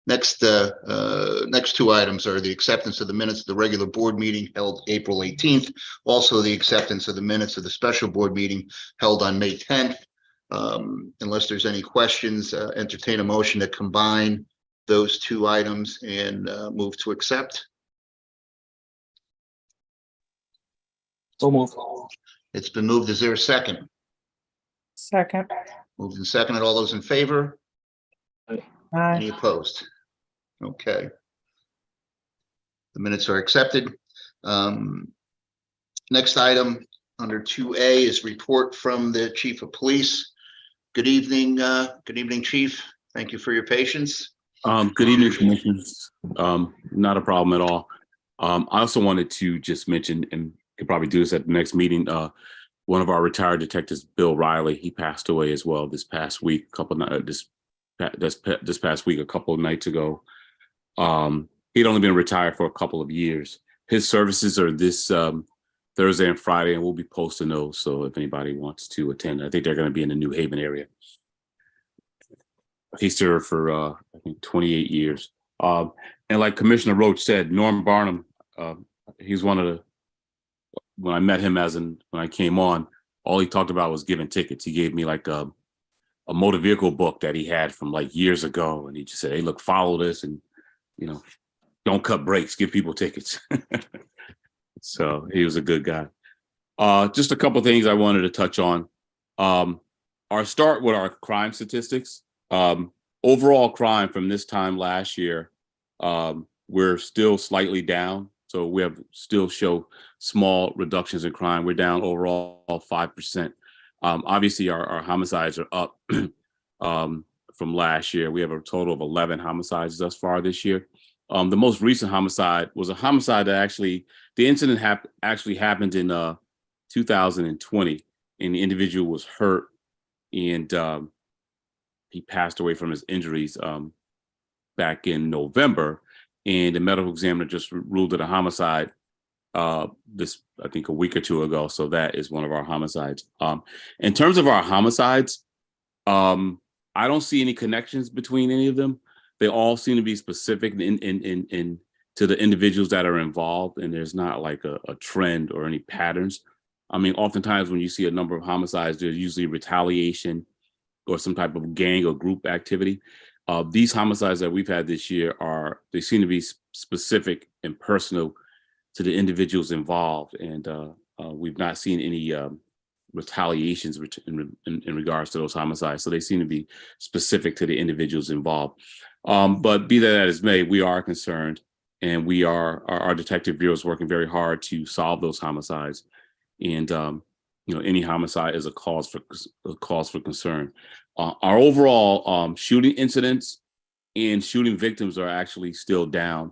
Next two items are the acceptance of the minutes of the regular board meeting held April 18th. Also, the acceptance of the minutes of the special board meeting held on May 10th. Unless there's any questions, entertain a motion to combine those two items and move to accept. So moved. It's been moved. Is there a second? Second. Moved and seconded. All those in favor? Any Aye. opposed? Okay. The minutes are accepted. Next item under 2A is report from the Chief of Police. Good evening, Chief. Thank you for your patience. Good evening, Commissioners. Not a problem at all. I also wanted to just mention, and could probably do this at the next meeting, one of our retired detectives, Bill Riley, he passed away as well this past week, this past week, a couple of nights ago. He'd only been retired for a couple of years. His services are this Thursday and Friday, and we'll be posting those. So if anybody wants to attend, I think they're going to be in the New Haven area. He served for, I think, 28 years. And like Commissioner Roach said, Norm Barnum, he's one of the, when I met him when I came on, all he talked about was giving tickets. He gave me like a motor vehicle book that he had from like years ago. And he just said, hey, look, follow this and, don't cut brakes, give people tickets. So he was a good guy. Just a couple of things I wanted to touch on. I'll start with our crime statistics. Overall crime from this time last year, we're still slightly down. So we have still show small reductions in crime. We're down overall 5%. Obviously, our homicides are up from last year. We have a total of 11 homicides thus far this year. The most recent homicide was a homicide that the incident actually happened in 2020, and the individual was hurt, and he passed away from his injuries back in November. And the medical examiner just ruled it a homicide I think a week or two ago. So that is one of our homicides. In terms of our homicides, I don't see any connections between any of them. They all seem to be specific to the individuals that are involved, and there's not like a trend or any patterns. I mean, oftentimes when you see a number of homicides, there's usually retaliation or some type of gang or group activity. These homicides that we've had this year they seem to be specific and personal to the individuals involved, and we've not seen any retaliations in regards to those homicides. So they seem to be specific to the individuals involved. But be that as may, we are concerned, and our detective bureau is working very hard to solve those homicides. And any homicide is a cause for concern. Our overall shooting incidents and shooting victims are actually still down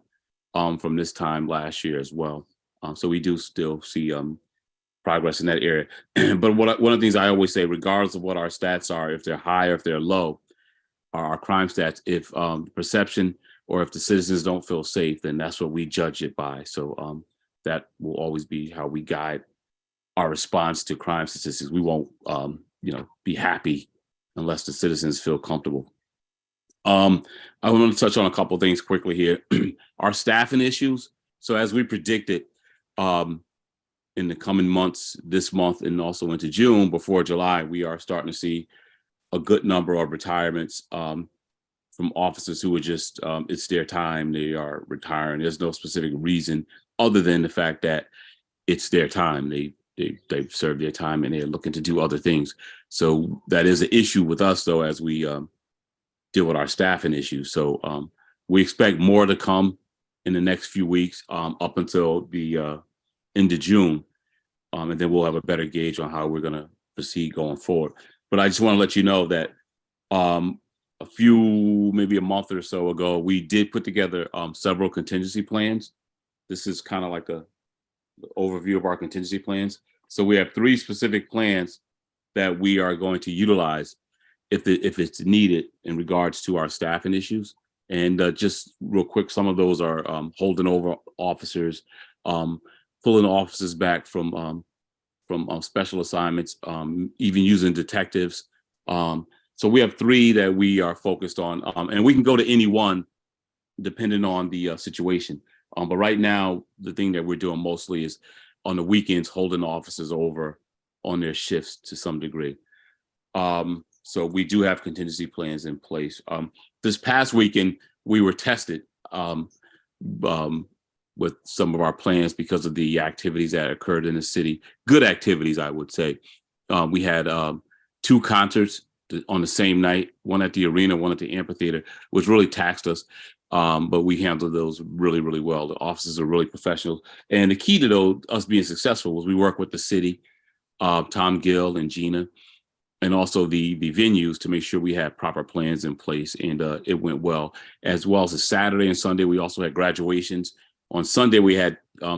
from this time last year as well. So we do still see progress in that area. But one of the things I always say, regardless of what our stats are, if they're high or if they're low, our crime stats, if perception or if the citizens don't feel safe, then that's what we judge it by. So that will always be how we guide our response to crime statistics. We won't, be happy unless the citizens feel comfortable. I want to touch on a couple of things quickly here. Our staffing issues. So as we predicted, in the coming months, this month and also into June, before July, we are starting to see a good number of retirements from officers who are just, it's their time, they are retiring. There's no specific reason other than the fact that it's their time. They've served their time and they're looking to do other things. So that is an issue with us, though, as we deal with our staffing issues. So we expect more to come in the next few weeks up until the end of June. And then we'll have a better gauge on how we're going to proceed going forward. But I just want to let you know that maybe a month or so ago, we did put together several contingency plans. This is kind of like an overview of our contingency plans. So we have 3 specific plans that we are going to utilize if it's needed in regards to our staffing issues. And just real quick, some of those are holding over officers, pulling officers back from special assignments, even using detectives. So we have 3 that we are focused on, and we can go to any one depending on the situation. But right now, the thing that we're doing mostly is on the weekends, holding officers over on their shifts to some degree. So we do have contingency plans in place. This past weekend, we were tested with some of our plans because of the activities that occurred in the city. Good activities, I would say. We had 2 concerts on the same night, one at the arena, one at the amphitheater, which really taxed us. But we handled those really, really well. The officers are really professional. And the key to us being successful was we work with the city, Tom Gill and Gina, and also the venues to make sure we had proper plans in place. And it went well. As well as a Saturday and Sunday, we also had graduations. On Sunday, we had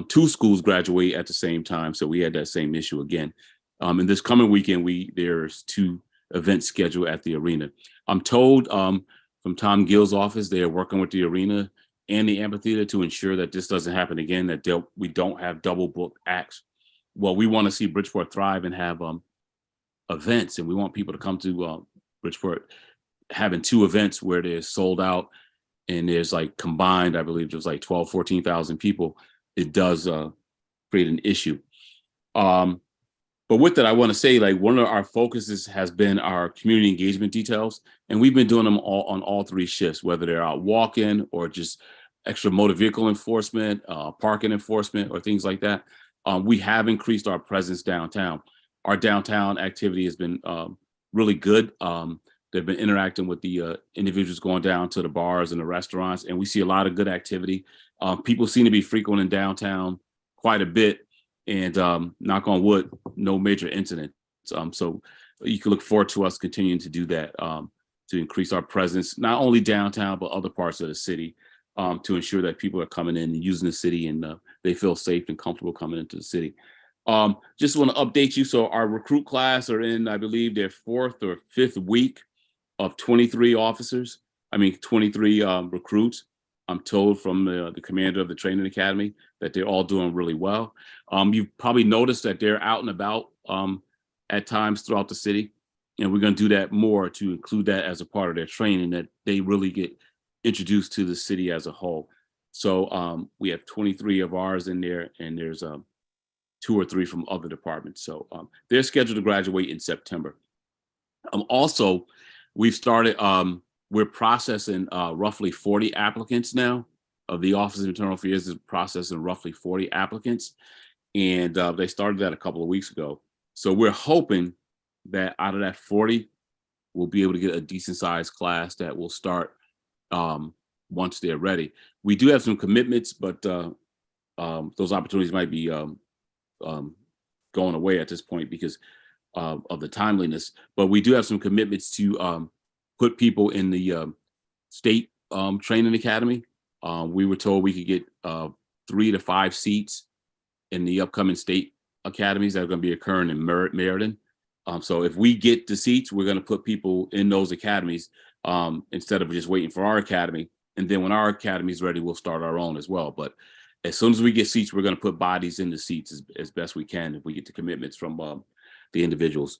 2 schools graduate at the same time. So we had that same issue again. And this coming weekend, there's 2 events scheduled at the arena. I'm told from Tom Gill's office, they are working with the arena and the amphitheater to ensure that this doesn't happen again, that we don't have double booked acts. Well, we want to see Bridgeport thrive and have events, and we want people to come to Bridgeport having 2 events where they're sold out and there's like combined, I believe there's like 12, 14,000 people. It does create an issue. But with that, I want to say, like, one of our focuses has been our community engagement details, and we've been doing them on all 3 shifts, whether they're out walking or just extra motor vehicle enforcement, parking enforcement, or things like that. We have increased our presence downtown. Our downtown activity has been really good. They've been interacting with the individuals going down to the bars and the restaurants, and we see a lot of good activity. People seem to be frequenting downtown quite a bit. And knock on wood, no major incidents. So you can look forward to us continuing to do that, to increase our presence, not only downtown, but other parts of the city, to ensure that people are coming in and using the city and they feel safe and comfortable coming into the city. Just want to update you. So our recruit class are in, I believe, their 4th or 5th week of 23 officers. 23 recruits. I'm told from the commander of the training academy that they're all doing really well. You've probably noticed that they're out and about at times throughout the city. And we're going to do that more to include that as a part of their training, that they really get introduced to the city as a whole. So we have 23 of ours in there, and there's 2 or 3 from other departments. So they're scheduled to graduate in September. Also, we've started, we're processing roughly 40 applicants now. Of the Office of Internal Affairs is processing roughly 40 applicants. And they started that a couple of weeks ago. So we're hoping that out of that 40, we'll be able to get a decent sized class that will start once they're ready. We do have some commitments, but those opportunities might be going away at this point because of the timeliness. But we do have some commitments to put people in the state training academy. We were told we could get 3 to 5 seats in the upcoming state academies that are going to be occurring in Meriden. So if we get the seats, we're going to put people in those academies instead of just waiting for our academy. And then when our academy is ready, we'll start our own as well. But as soon as we get seats, we're going to put bodies in the seats as best we can if we get the commitments from the individuals.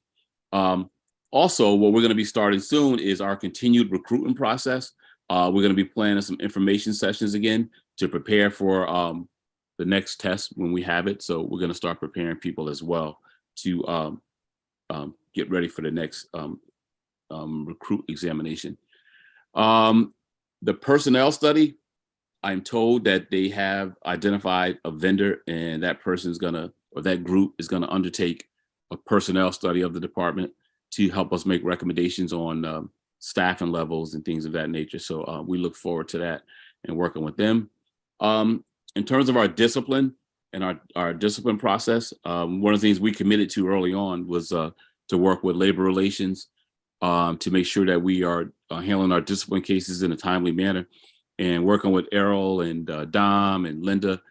Also, what we're going to be starting soon is our continued recruitment process. We're going to be planning some information sessions again to prepare for the next test when we have it. So we're going to start preparing people as well to get ready for the next recruit examination. The personnel study, I'm told that they have identified a vendor, and that person is going to, or that group is going to undertake a personnel study of the department to help us make recommendations on staffing levels and things of that nature. So we look forward to that and working with them. In terms of our discipline and our discipline process, one of the things we committed to early on was to work with labor relations to make sure that we are handling our discipline cases in a timely manner, and working with Errol and Dom and Linda.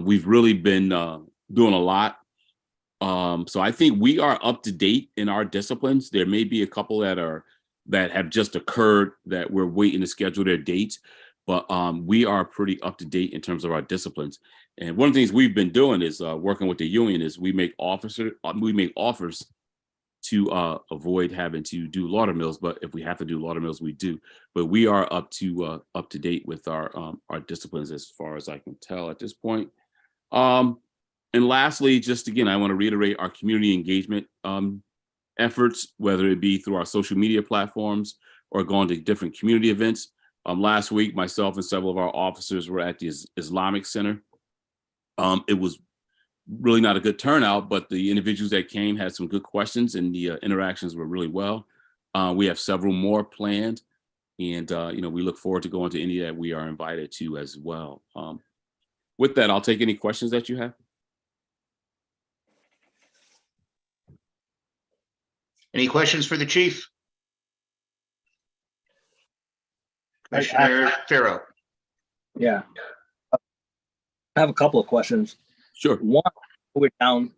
We've really been doing a lot. So I think we are up to date in our disciplines. There may be a couple that have just occurred that we're waiting to schedule their dates, but we are pretty up to date in terms of our disciplines. And one of the things we've been doing is working with the union is we make offers to avoid having to do lauder mills. But if we have to do lauder mills, we do. But we are up to date with our disciplines as far as I can tell at this point. And lastly, just again, I want to reiterate our community engagement efforts, whether it be through our social media platforms or going to different community events. Last week, myself and several of our officers were at the Islamic Center. It was really not a good turnout, but the individuals that came had some good questions and the interactions were really well. We have several more planned, and we look forward to going to any that we are invited to as well. With that, I'll take any questions that you have. Any questions for the chief? Commissioner Farrow. Yeah. I have a couple of questions. Sure. One, we're down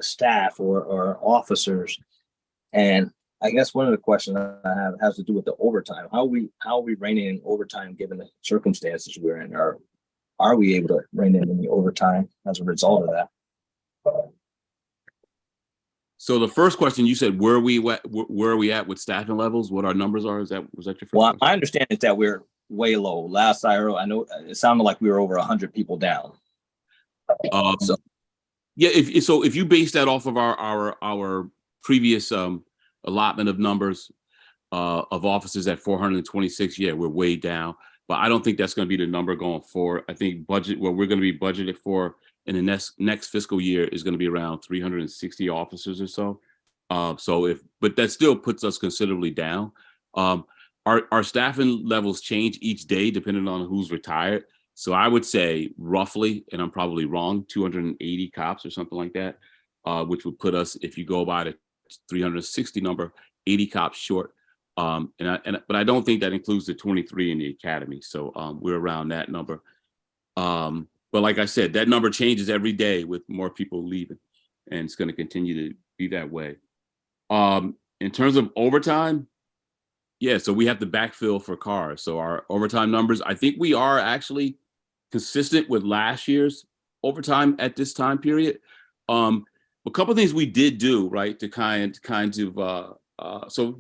staff or officers, and I guess one of the questions I have has to do with the overtime. How are we reining in overtime given the circumstances we're in? Or are we able to rein in any overtime as a result of that? So the first question you said, where are we at with staffing levels? What our numbers are? Was that your first Well, question? my understanding is that we're way low. Last I heard, I know it sounded like we were over 100 people down. So- Yeah, if you base that off of our previous allotment of numbers of officers at 426, yeah, we're way down. But I don't think that's going to be the number going forward. I think what we're going to be budgeted for in the next fiscal year is going to be around 360 officers or so. But that still puts us considerably down. Our staffing levels change each day depending on who's retired. So I would say roughly, and I'm probably wrong, 280 cops or something like that, which would put us, if you go by the 360 number, 80 cops short. But I don't think that includes the 23 in the academy. So we're around that number. But like I said, that number changes every day with more people leaving, and it's going to continue to be that way. In terms of overtime, yeah, so we have to backfill for cars. So our overtime numbers, I think we are actually consistent with last year's overtime at this time period. A couple of things we did do, right, to kind of so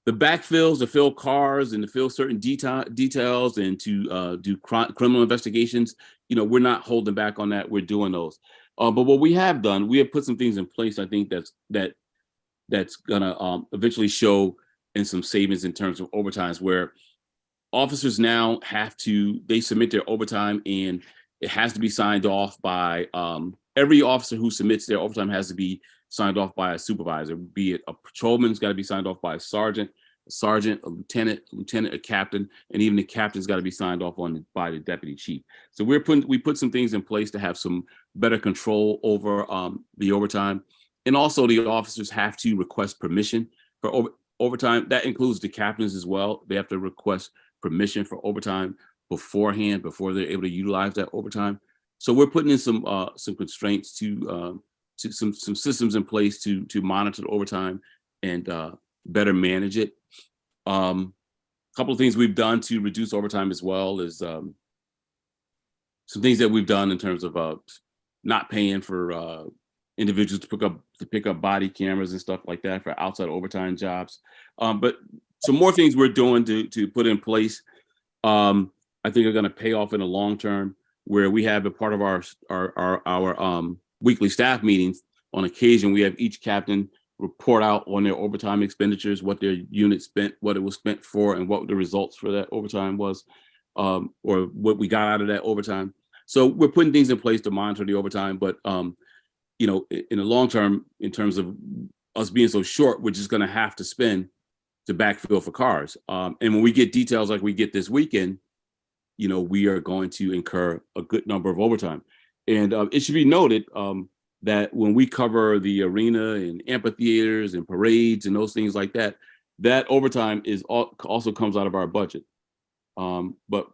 the backfills to fill cars and to fill certain details and to do criminal investigations, we're not holding back on that. We're doing those. But what we have done, we have put some things in place. I think that's gonna eventually show in some savings in terms of overtimes, where officers now they submit their overtime and it has to be signed off by every officer who submits their overtime has to be signed off by a supervisor, be it a patrolman's got to be signed off by a sergeant, a lieutenant, a captain, and even the captain's got to be signed off on by the deputy chief. So we put some things in place to have some better control over the overtime. And also the officers have to request permission for overtime. That includes the captains as well. They have to request permission for overtime beforehand, before they're able to utilize that overtime. So we're putting in some constraints to some systems in place to monitor the overtime and better manage it. A couple of things we've done to reduce overtime as well is some things that we've done in terms of not paying for individuals to pick up body cameras and stuff like that for outside overtime jobs. But some more things we're doing to put in place, I think are going to pay off in the long term, where we have a part of our weekly staff meetings. On occasion, we have each captain report out on their overtime expenditures, what their unit spent, what it was spent for, and what the results for that overtime was, or what we got out of that overtime. So we're putting things in place to monitor the overtime, but in the long term, in terms of us being so short, we're just going to have to spend to backfill for cars. And when we get details like we get this weekend, we are going to incur a good number of overtime. And it should be noted that when we cover the arena and amphitheaters and parades and those things like that, that overtime also comes out of our budget. But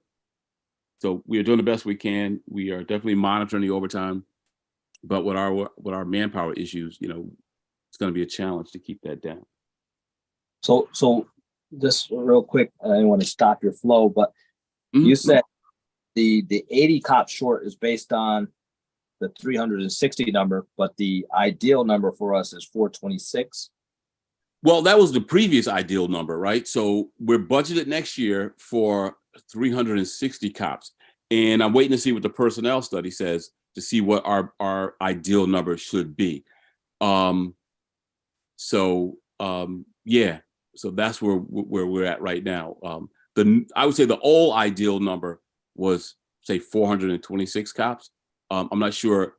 so we are doing the best we can. We are definitely monitoring the overtime, but with our manpower issues, it's going to be a challenge to keep that down. So just real quick, I didn't want to stop your flow, but you said the 80 cops short is based on the 360 number, but the ideal number for us is 426. Well, that was the previous ideal number, right? So we're budgeted next year for 360 cops. And I'm waiting to see what the personnel study says to see what our ideal number should be. Yeah, so that's where we're at right now. I would say the old ideal number was, say, 426 cops. I'm not sure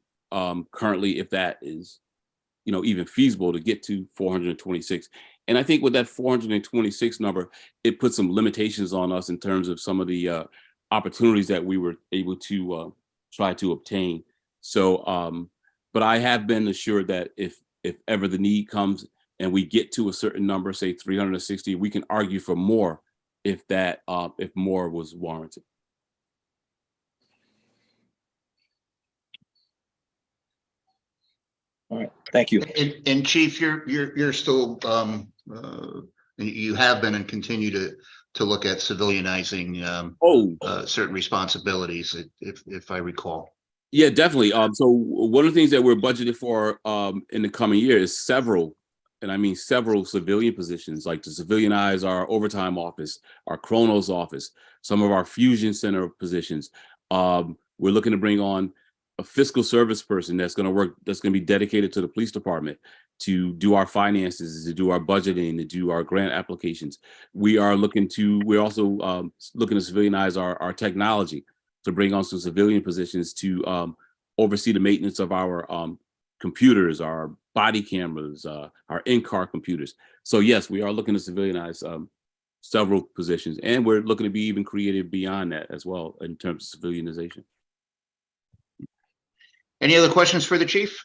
currently if that is, even feasible to get to 426. And I think with that 426 number, it puts some limitations on us in terms of some of the opportunities that we were able to try to obtain. So, but I have been assured that if ever the need comes and we get to a certain number, say 360, we can argue for more if more was warranted. All right, thank you. And Chief, you're still, you have been and continue to look at civilianizing certain responsibilities, if I recall. Yeah, definitely. So one of the things that we're budgeted for in the coming year is several civilian positions, like to civilianize our overtime office, our Chronos office, some of our fusion center positions. We're looking to bring on a fiscal service person that's going to be dedicated to the police department to do our finances, to do our budgeting, to do our grant applications. We're also looking to civilianize our technology, to bring on some civilian positions to oversee the maintenance of our computers, our body cameras, our in-car computers. So yes, we are looking to civilianize several positions, and we're looking to be even creative beyond that as well in terms of civilianization. Any other questions for the chief?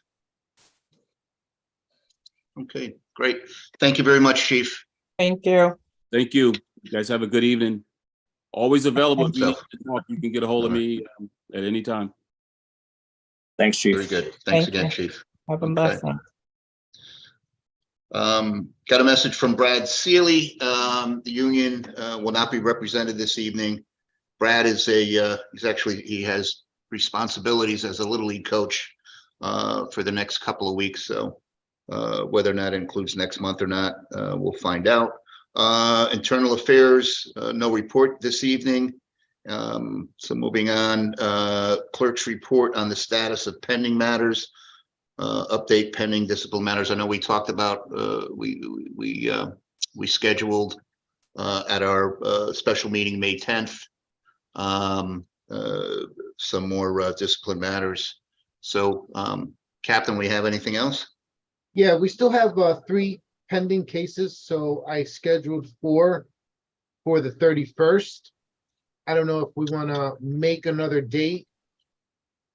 Okay, great. Thank you very much, Chief. Thank you. Thank you. You guys have a good evening. Always available. If you So- need to talk, you can get a hold of me at any time. Thanks, Chief. Very good. Thanks Thank again, you. Chief. Have a Okay. blessing. Got a message from Brad Seeley. The union will not be represented this evening. Brad is he has responsibilities as a Little League coach for the next couple of weeks. So whether or not it includes next month or not, we'll find out. Internal Affairs, no report this evening. So moving on, clerk's report on the status of pending matters. Update pending discipline matters. I know we talked about, we scheduled at our special meeting, May 10th, some more discipline matters. So, Captain, we have anything else? Yeah, we still have 3 pending cases, so I scheduled 4 for the 31st. I don't know if we want to make another date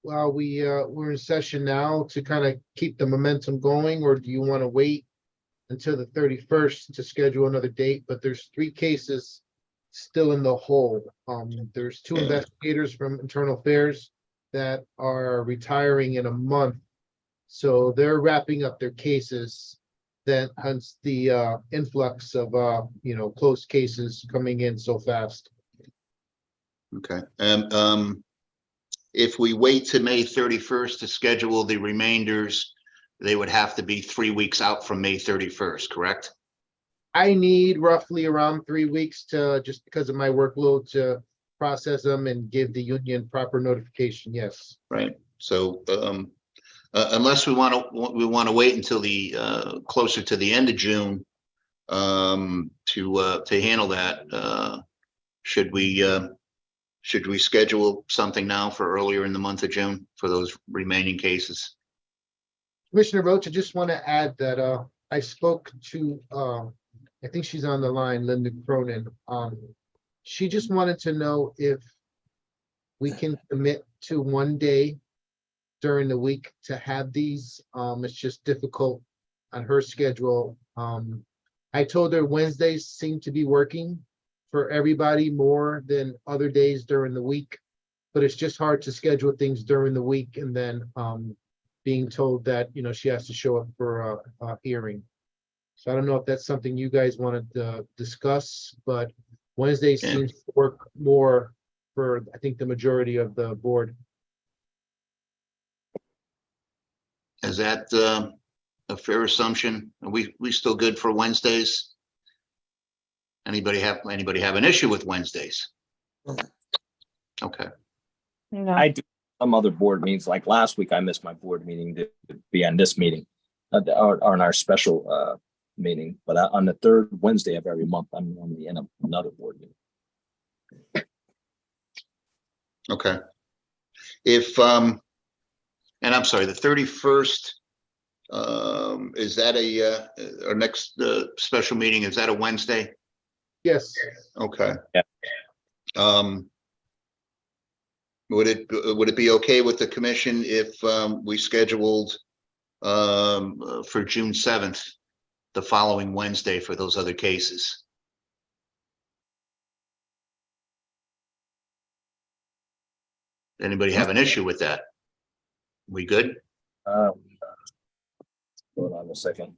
while we're in session now to kind of keep the momentum going, or do you want to wait until the 31st to schedule another date? But there's 3 cases still in the hole. There's 2 investigators from Internal Affairs that are retiring in a month, so they're wrapping up their cases. Then hence the influx of closed cases coming in so fast. Okay. And if we wait to May 31st to schedule the remainders, they would have to be 3 weeks out from May 31st, correct? I need roughly around 3 weeks to, just because of my workload, to process them and give the union proper notification. Yes. Right. So unless we want to wait until the closer to the end of June to handle that, should we schedule something now for earlier in the month of June for those remaining cases? Commissioner Roach, I just want to add that I spoke to, I think she's on the line, Linda Cronin. She just wanted to know if we can commit to 1 day during the week to have these. It's just difficult on her schedule. I told her Wednesdays seem to be working for everybody more than other days during the week, but it's just hard to schedule things during the week and then being told that, she has to show up for a hearing. So I don't know if that's something you guys wanted to discuss, but Wednesday seems to work more for, I think, the majority of the board. Is that a fair assumption? Are we still good for Wednesdays? Anybody have an issue with Wednesdays? Okay, No, I do some other board meetings, like last week I missed my board meeting to be on this meeting, or on our special meeting, but on the third Wednesday of every month, I'm normally in another board meeting. okay. If, and I'm sorry, the 31st, is that our next special meeting, is that a Wednesday? Yes, Okay. Yeah. Would it be okay with the commission if we scheduled for June 7th, the following Wednesday for those other cases? Anybody have an issue with that? We good? Hold on a second.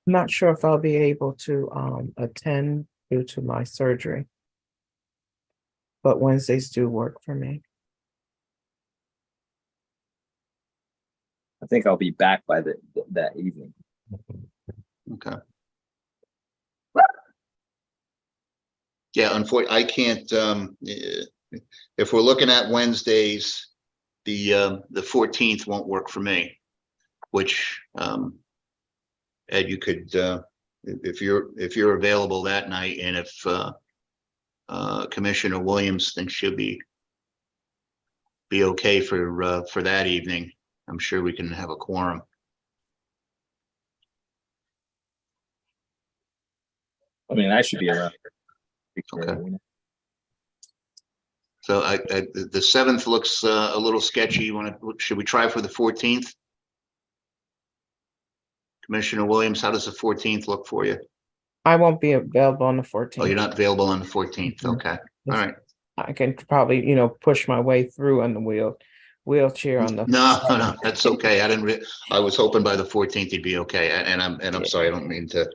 not sure if I'll be able to attend due to my surgery. But Wednesdays do work for me. I think I'll be back by that evening. Okay. Yeah, unfortunately, I can't, if we're looking at Wednesdays, the 14th won't work for me, which, Ed, you could, if you're available that night, and if Commissioner Williams thinks she'll be okay for that evening, I'm sure we can have a quorum. I mean, I should be around. Okay. So the 7th looks a little sketchy. Should we try for the 14th? Commissioner Williams, how does the 14th look for you? I won't be available on the Oh, 14th. you're not available on the 14th. Mhm. Okay. All right. I can probably, push my way through on the wheelchair on the. No, that's okay. I was hoping by the 14th you'd be okay. And I'm Yeah. sorry, I don't mean to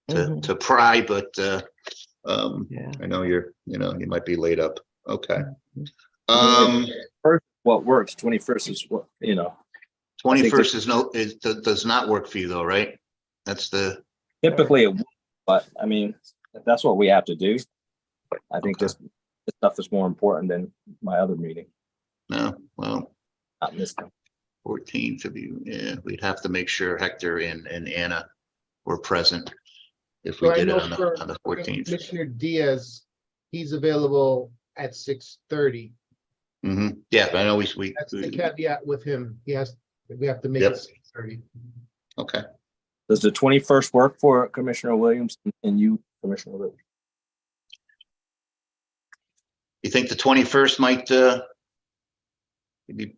Mhm. pry, but Yeah. I know you might be laid up. Okay. First, what works, 21st is what, 21st does not work for you though, right? That's typically it would, but I mean, if that's what we have to do. I think Okay. this stuff is more important than my other meeting, no, well, not this one. 14th we'd have to make sure Hector and Anna were present if we So I did it know on for the 14th. Commissioner Diaz, he's available at 6:30. Yeah, I know we That's the caveat with him. We have to make Yep. it 6:30. okay. Does the 21st work for Commissioner Williams and you, Commissioner Rich? You think the 21st might maybe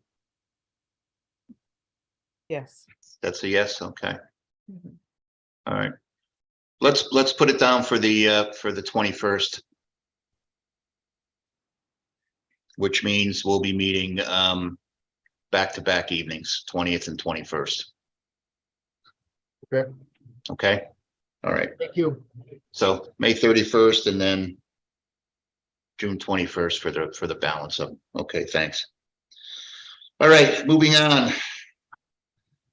Yes. that's a yes? Okay. Mhm. All right. Let's put it down for the 21st. Which means we'll be meeting back-to-back evenings, 20th and 21st. Okay, Okay. All right. thank you. So May 31st and then June 21st for the balance of, okay, thanks. All right, moving on.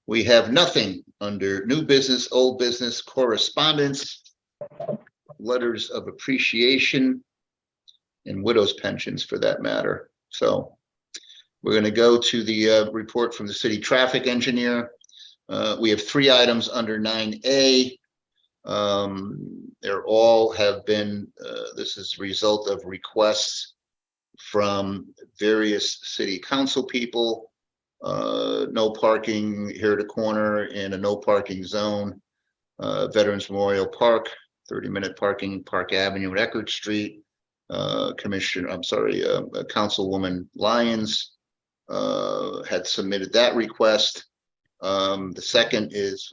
We have nothing under new business, old business, correspondence, letters of appreciation, and widows' pensions for that matter. So we're going to go to the report from the city traffic engineer. We have 3 items under 9A. They're all have been, this is a result of requests from various city council people. No parking here at the corner in a no parking zone. Veterans Memorial Park, 30-minute parking, Park Avenue and Eckerd Street. Councilwoman Lyons had submitted that request. The second is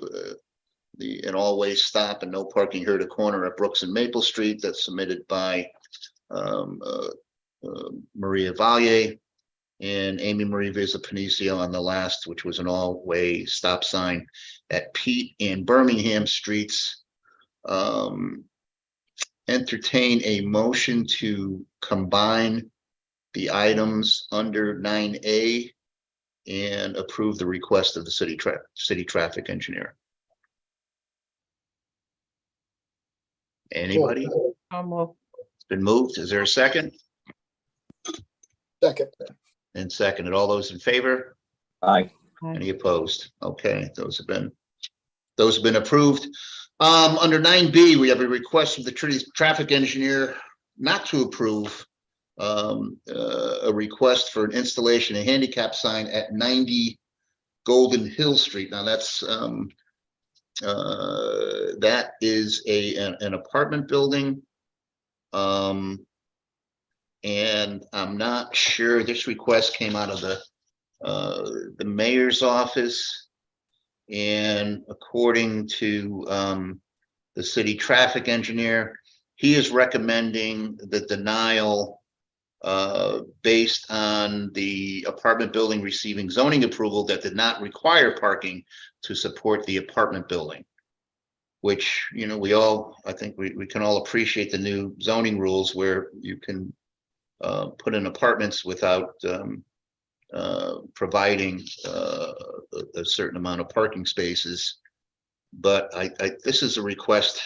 an always stop and no parking here at the corner at Brooks and Maple Street, that's submitted by Maria Valier and Amy Marie Visa-Panicio on the last, which was an all-way stop sign at Pete and Birmingham Streets. Entertain a motion to combine the items under 9A and approve the request of the city traffic engineer. Anybody? It's been moved. Is there a second? Second. And seconded. All those in favor? Aye. Any opposed? Okay, those have been approved. Under 9B, we have a request from the traffic engineer not to approve a request for an installation of handicap sign at 90 Golden Hill Street. Now that is an apartment building. And I'm not sure, this request came out of the mayor's office. And according to the city traffic engineer, he is recommending the denial based on the apartment building receiving zoning approval that did not require parking to support the apartment building. Which, you know, I think we can all appreciate the new zoning rules where you can put in apartments without providing a certain amount of parking spaces. But this is a request.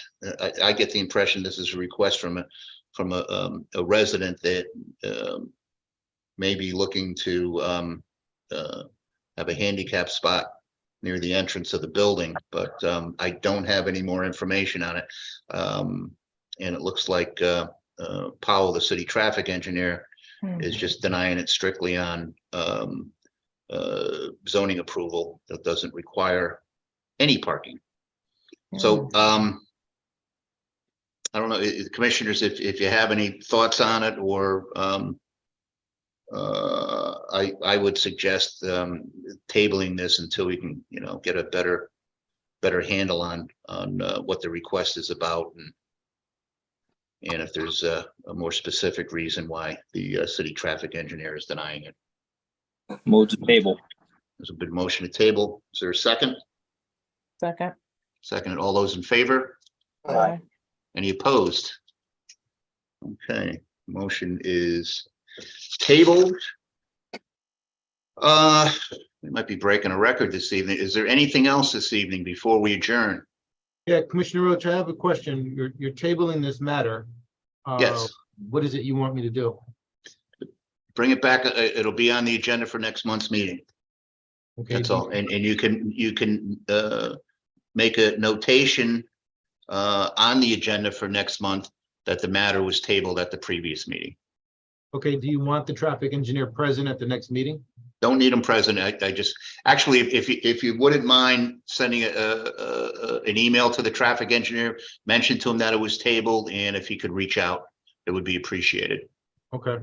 I get the impression this is a request from a resident that may be looking to have a handicap spot near the entrance of the building, but I don't have any more information on it. And it looks like Powell, the city traffic engineer, is just denying it strictly on zoning approval that doesn't require any parking. So I don't know, commissioners, if you have any thoughts on it, or I would suggest tabling this until we can, you know, get a better handle on what the request is about, and if there's a more specific reason why the city traffic engineer is denying it. Move to table. There's a big motion to table. Is there a second? Second. Second. All those in favor? Aye. Any opposed? Okay, motion is tabled. We might be breaking a record this evening. Is there anything else this evening before we adjourn? Yeah, Commissioner Roach, I have a question. You're tabling this matter. Yes. What is it you want me to do? Bring it back. It'll be on the agenda for next month's meeting. Okay. That's all. And you can make a notation on the agenda for next month that the matter was tabled at the previous meeting. Okay, do you want the traffic engineer present at the next meeting? Don't need them present. I just, actually, if you wouldn't mind sending an email to the traffic engineer, mention to him that it was tabled, and if he could reach out, it would be appreciated. Okay.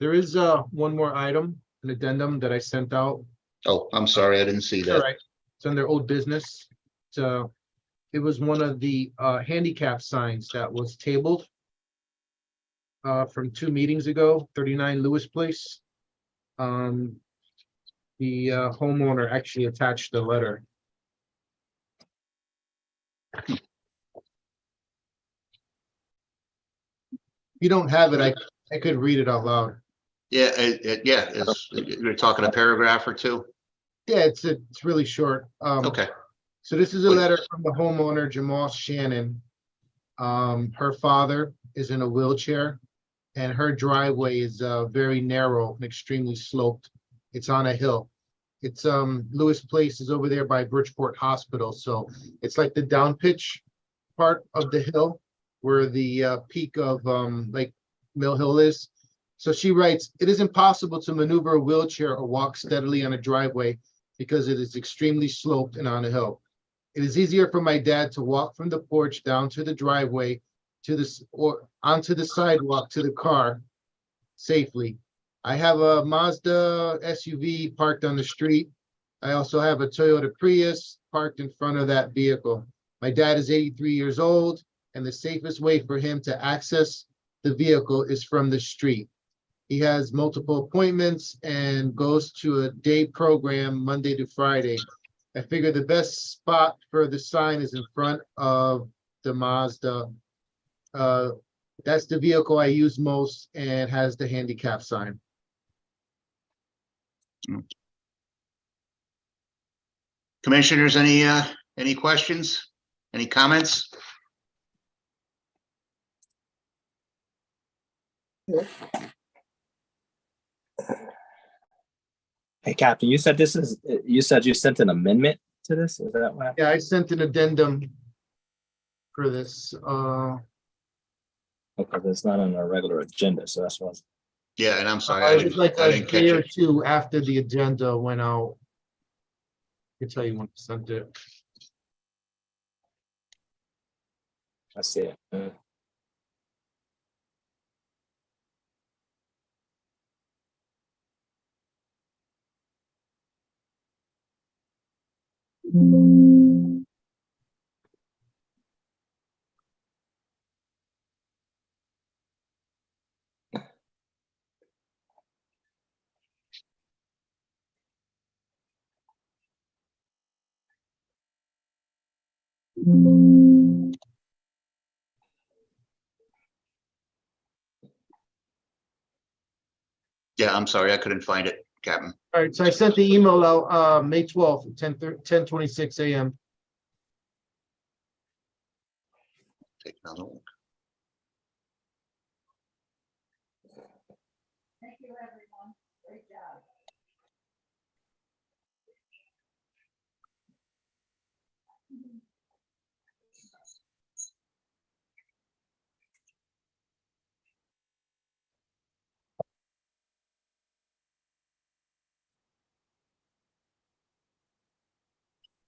There is one more item, an addendum that I sent out. Oh, I'm sorry, I didn't see All that. right, it's under old business. So it was one of the handicap signs that was tabled from 2 meetings ago, 39 Lewis Place. The homeowner actually attached the letter. If you don't have it, I could read it out loud. Yeah, you're talking a paragraph or two? Yeah, it's really short. Okay, So this is a letter from the homeowner, Jamal Shannon. Her father is in a wheelchair, and her driveway is very narrow and extremely sloped. It's on a hill. It's Lewis Place is over there by Bridgeport Hospital, so it's like the down pitch part of the hill where the peak of like Mill Hill is. So she writes, "It is impossible to maneuver a wheelchair or walk steadily on a driveway because it is extremely sloped and on a hill. It is easier for my dad to walk from the porch down to the driveway to this or onto the sidewalk to the car safely. I have a Mazda SUV parked on the street. I also have a Toyota Prius parked in front of that vehicle. My dad is 83 years old, and the safest way for him to access the vehicle is from the street. He has multiple appointments and goes to a day program Monday to Friday. I figure the best spot for the sign is in front of the Mazda That's the vehicle I use most and has the handicap sign. Commissioners, any questions? Any comments? Hey, Captain, you said you said you sent an amendment to this? Is that what happened? Yeah, I sent an addendum for this. Because it's not on our regular agenda, so that's why. Yeah, and I'm sorry, I It was like I a didn't catch day or it. two after the agenda went out. I can tell you when I sent it. I see it. Yeah, I'm sorry, I couldn't find it, Captain. All right, so I sent the email out, May 12th, 10:26 a.m. Take another look.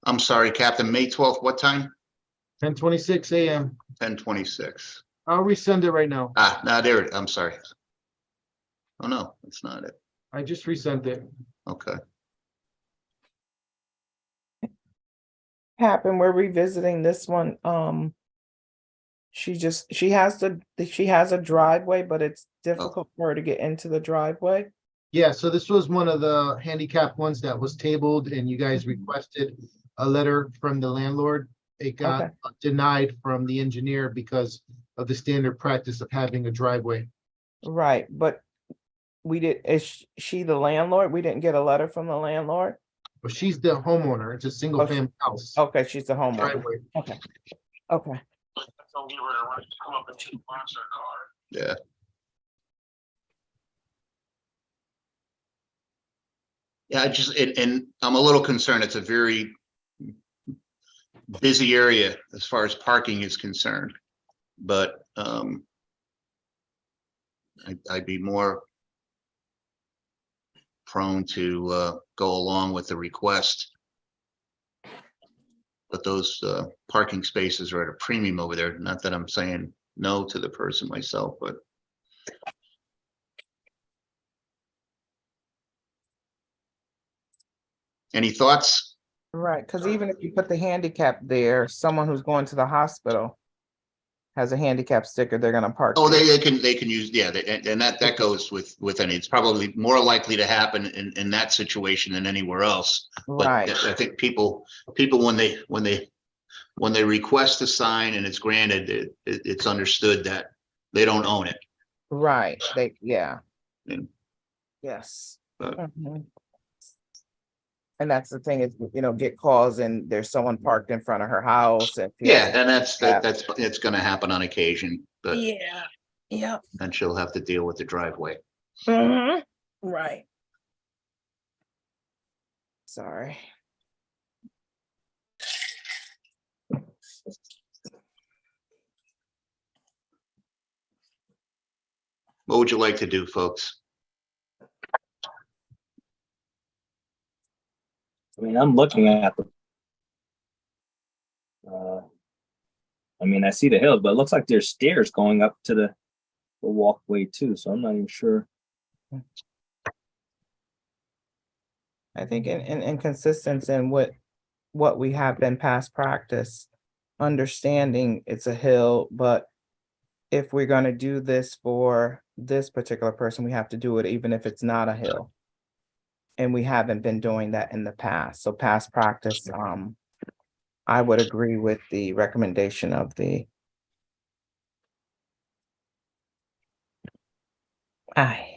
I'm sorry, Captain, May 12th, what time? 10:26 a.m. 10:26. I'll resend it right now. No, there it, I'm sorry. Oh, no, that's not it. I just resent it. Okay. Happen, we're revisiting this one. She has a driveway, but it's difficult for her to get into the driveway. Yeah, so this was one of the handicap ones that was tabled and you guys requested a letter from the landlord. It got Okay. denied from the engineer because of the standard practice of having a driveway. Right, but is she the landlord? We didn't get a letter from the landlord? But she's the homeowner. It's a single Oh, family house. Okay, she's the homeowner. Driveway. Okay. Okay. Yeah. Yeah, and I'm a little concerned. It's a very busy area as far as parking is concerned. But I'd be more prone to go along with the request. But those parking spaces are at a premium over there. Not that I'm saying no to the person myself, but any thoughts? Right, because even if you put the handicap there, someone who's going to the hospital has a handicap sticker, they're gonna park. Oh, there. they can use, yeah, and that goes with any, it's probably more likely to happen in that situation than anywhere else. But Right, I think people when they request a sign and it's granted, it's understood that they don't own it. right, yeah. And- Yes. But- Mhm. And that's the thing is, get calls and there's someone parked in front of her house and. she has- Yeah, and it's gonna happen on occasion, but Yeah, yep. then she'll have to deal with the driveway. Mhm. Right. Sorry. What would you like to do, folks? I mean, I'm looking at the. I mean, I see the hills, but it looks like there's stairs going up to the walkway too, so I'm not even sure. I think in consistency in what we have been past practice, understanding it's a hill, but if we're gonna do this for this particular person, we have to do it even if it's not a hill. And we haven't been doing that in the past. So past practice, I would agree with the recommendation of the Aye.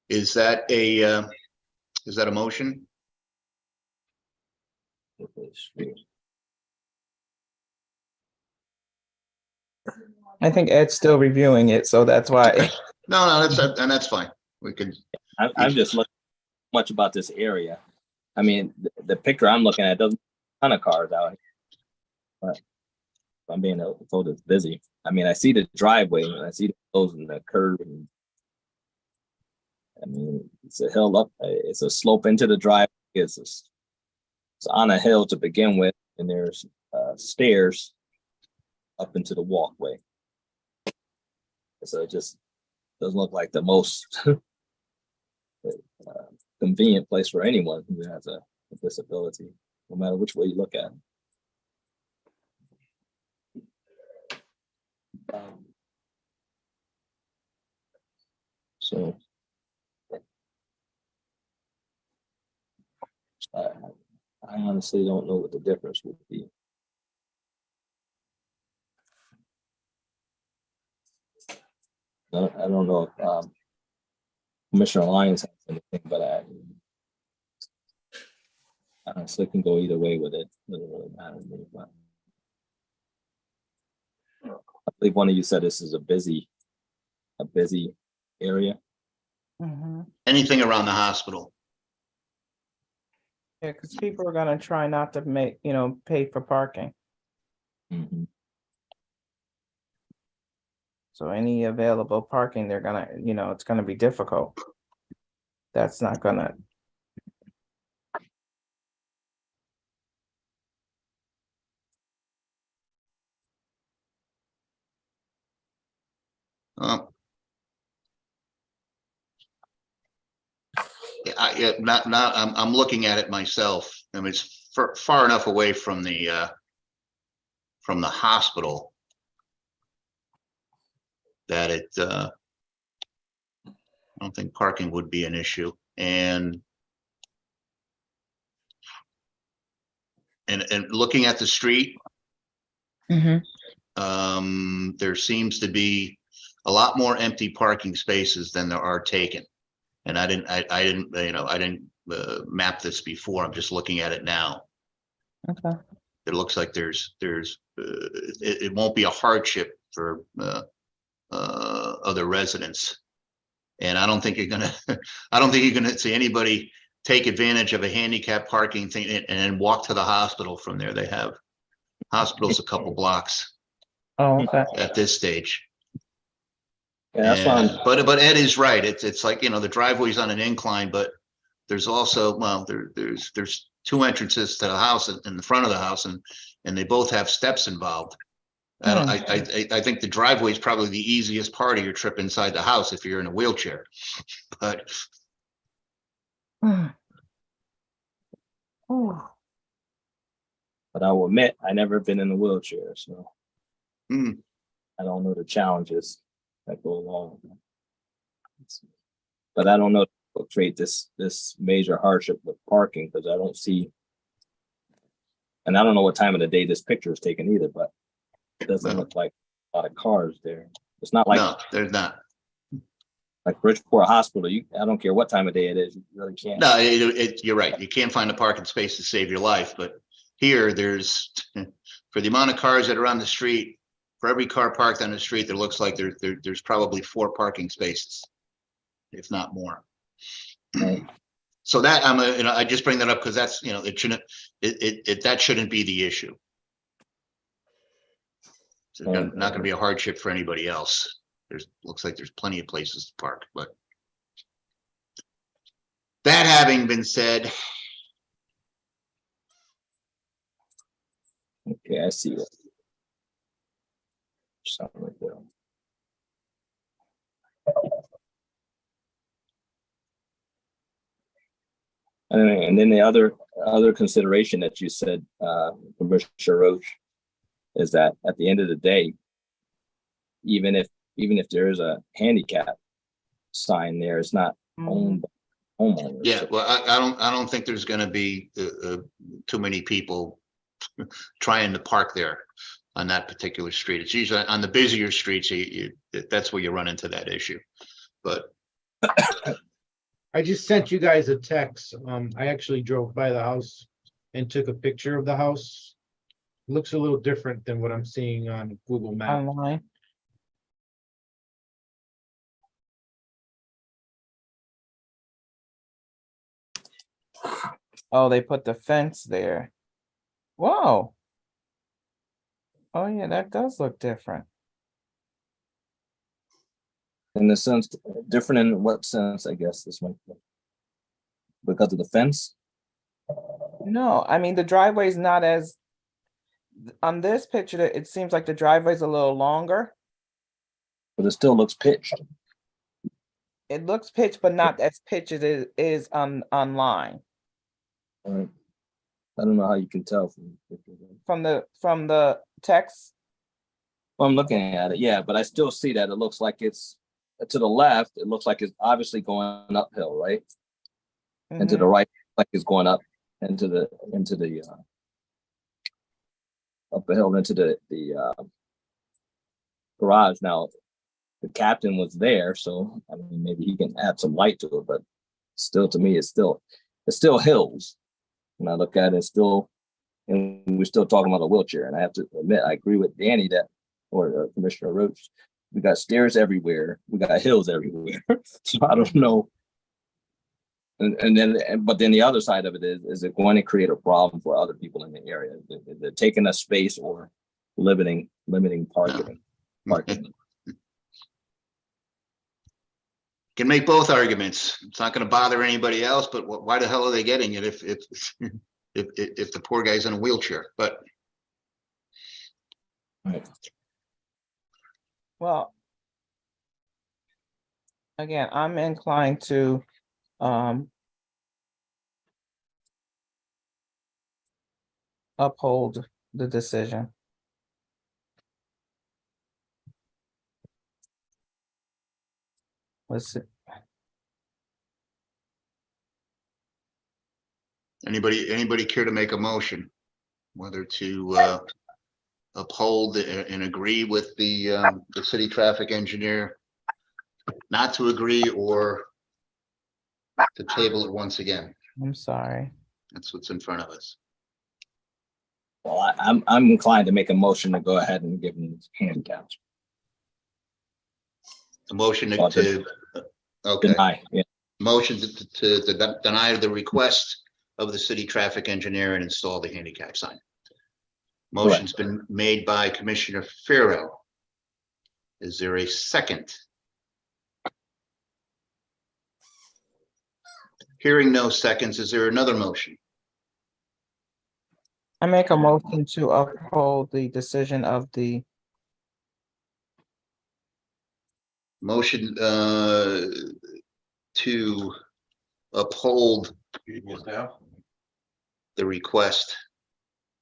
Is that a motion? I think Ed's still reviewing it, so that's why. No, that's fine. We can, I'm just looking much about this area. I mean, the picture I'm looking at doesn't ton of cars out here. But if I'm being told it's busy. I mean, I see the driveway and I see the hills and the curve. And, I mean, it's a hill up. It's a slope into the driveway. It's on a hill to begin with, and there's stairs up into the walkway. So it just doesn't look like the most convenient place for anyone who has a disability, no matter which way you look at it. So I honestly don't know what the difference would be. I don't know if Commissioner Lyons has anything, but I honestly can go either way with it. It doesn't really matter to me. But I believe one of you said this is a busy area. Mhm. anything around the hospital. Yeah, because people are gonna try not to pay for parking. Mhm. So any available parking, they're gonna, it's gonna be difficult. That's not gonna, Um, I'm looking at it myself. I mean, it's far enough away from the hospital that I don't think parking would be an issue. And looking at the street, there seems to be a lot more empty parking spaces than there are taken. And I didn't map this before. I'm just looking at it now. okay. It looks like it won't be a hardship for other residents. And I don't think you're gonna see anybody take advantage of a handicap parking thing and then walk to the hospital from there. They have hospitals a couple blocks Oh, okay. at this stage. Yeah, that's why And- but Ed is right. It's like, the driveway's on an incline, but there's also, there's two entrances to the house in the front of the house, and they both have steps involved. I think the driveway is probably the easiest part of your trip inside the house if you're in a wheelchair. But Oh, but I will admit I never been in a wheelchair, so Hmm. I don't know the challenges that go along with it. But I don't know what create this major hardship with parking, because I don't see, and I don't know what time of the day this picture is taken either, but it doesn't No. look like a lot of cars there. It's not like no, there's not. like Bridgeport Hospital. I don't care what time of day it is, you really can't. No, you're right. You can't find a parking space to save your life, but here there's, for the amount of cars that are on the street, for every car parked on the street, there looks like there's probably 4 parking spaces, if not more. Right. So that I just bring that up because that's, it shouldn't, that shouldn't be the issue. It's not going to be a hardship for anybody else. Looks like there's plenty of places to park, but that having been said, Okay, I see what. Something like that. And then the other consideration that you said, Commissioner Roach, is that at the end of the day, even if there is a handicap sign there, it's not owned by homeowners. yeah, well, I don't think there's going to be too many people trying to park there. on that particular street. It's usually on the busier streets, that's where you run into that issue. But I just sent you guys a text. I actually drove by the house and took a picture of the house. Looks a little different than what I'm seeing on Google Maps. Online. Oh, they put the fence there. Whoa. Oh, yeah, that does look different. In the sense, different in what sense, I guess, this one? Because of the fence? No, I mean, the driveway's not as, on this picture, it seems like the driveway's a little longer. But it still looks pitched. It looks pitched, but not as pitched as it is online. Right. I don't know how you can tell from the picture. From the text. Well, I'm looking at it, yeah, but I still see that it looks like it's to the left. It looks like it's obviously going uphill, right? And to the right, like it's going up into the up the hill into the garage. Now, the captain was there, so I mean, maybe he can add some light to it, but still, to me, it's still hills. When I look at it, still, and we're still talking about a wheelchair. And I have to admit, I agree with Danny that, or Commissioner Roach, we got stairs everywhere, we got hills everywhere. So I don't know. But then the other side of it is it going to create a problem for other people in the area? They're taking up space or limiting parking. can make both arguments. It's not going to bother anybody else, but why the hell are they getting it if the poor guy's in a wheelchair? But Right. Well, again, I'm inclined to uphold the decision. Let's see. anybody care to make a motion, whether to uphold and agree with the city traffic engineer, not to agree, or to table it once again? I'm sorry. That's what's in front of us. Well, I'm inclined to make a motion to go ahead and give them handicaps. The motion Well, to okay, Deny, yeah. motion to deny the request of the city traffic engineer and install the handicap sign. Motion's been made by Commissioner Farrow. Is there a second? Hearing no seconds, is there another motion? I make a motion to uphold the decision of the, Motion to uphold the request,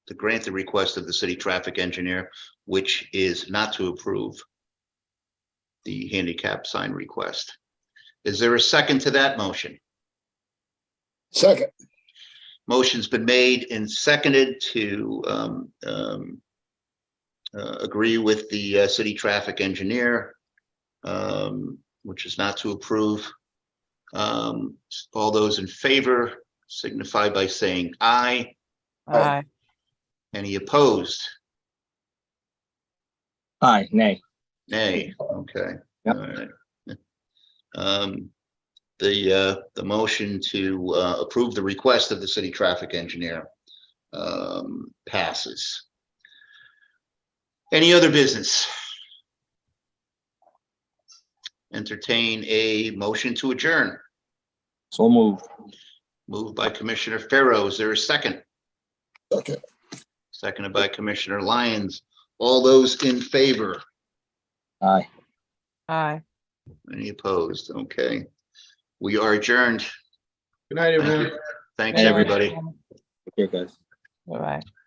to grant the request of the city traffic engineer, which is not to approve the handicap sign request. Is there a second to that motion? Second. Motion's been made and seconded to agree with the city traffic engineer, which is not to approve. All those in favor signify by saying aye. aye. Any opposed? Aye, nay. Nay. Okay. Yep. All right. The motion to approve the request of the city traffic engineer passes. Any other business? Entertain a motion to adjourn. So moved. Moved by Commissioner Farrow. Is there a second? Second. Seconded by Commissioner Lyons. All those in favor? Aye. Aye. Any opposed? Okay. We are adjourned. Good night, everyone. Thanks, everybody. Okay, guys. Bye-bye.